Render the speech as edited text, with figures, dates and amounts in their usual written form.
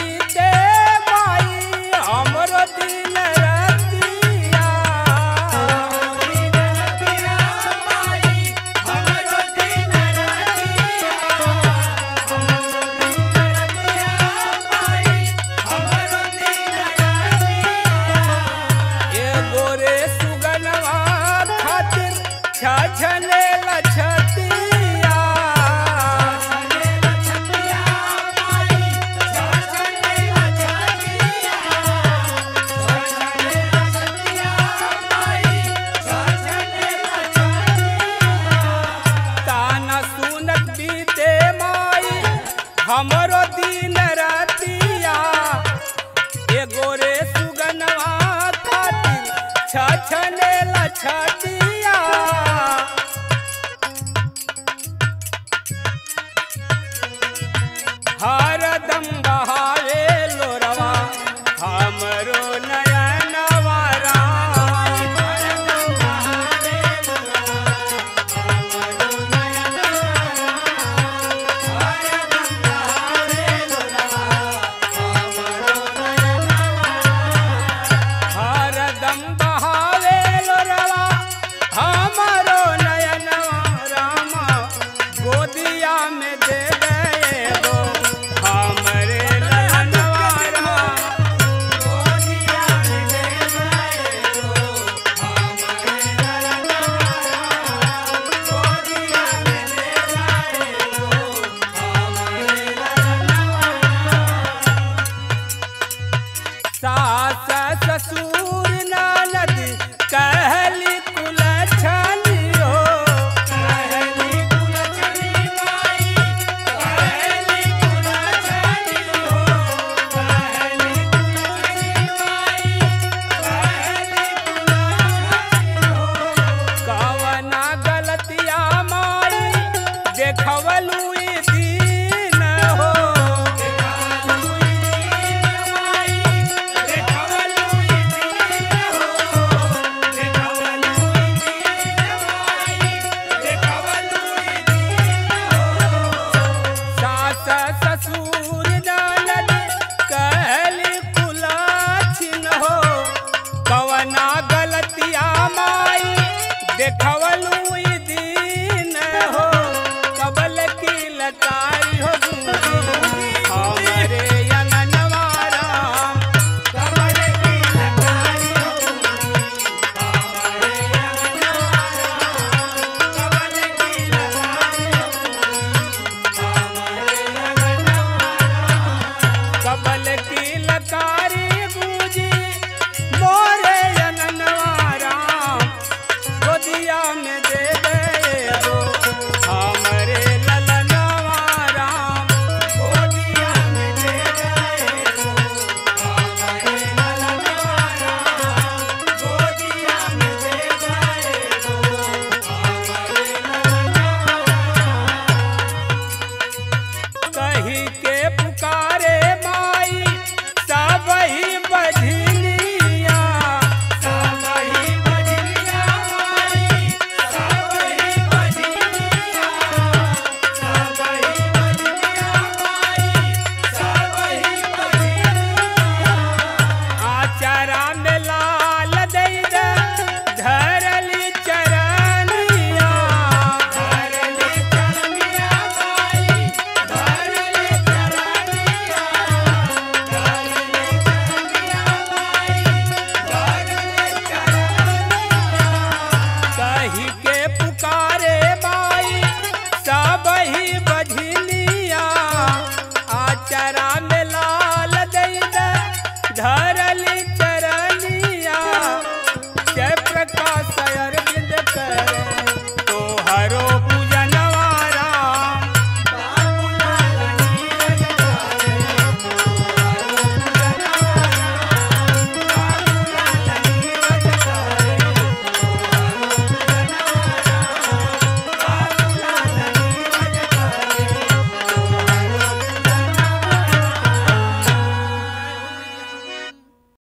बीते माई हमरो दिन रतिया एगो रे सुगनवा खातिर छछने लछतिया ताना सुनत बीते माई हमरो दिन रतिया एगो रे सुगनवा खातिर छछने लछतिया हरदम बहावे लोरवा हमरो नयनवा राम हरदम बहावे लोरवा हमरो नयनवा रामा गोदिया में दे गए गो हमरे नयनवा राम गोदिया में दे गए गो हमरे नयनवा राम गोदिया में दे गए गो हमरे नयनवा सास ससुर ननद कहली कुलछनी हो कहली कुलछनी माई कहली कुलछनी हो कहली कुलछनी माई कहली कुलछनी हो कवना गलतिया माई देखवलू ई दीन हो देखवलू ई दीन माई देखवलू ई दीन हो देखवलू ई दीन माई देखवलू ई दीन हो सास ससुर ननद कहली कुलछिन हो कवना गलतिया माई देखवलू ई दीन हो कबल की लतारी हो दूरी हमरे अंगनवा राम कबल की लतारी हो दूरी हमरे अंगनवा राम कबल की लतारी हो दूरी हमरे अंगनवा राम कबल की लतारी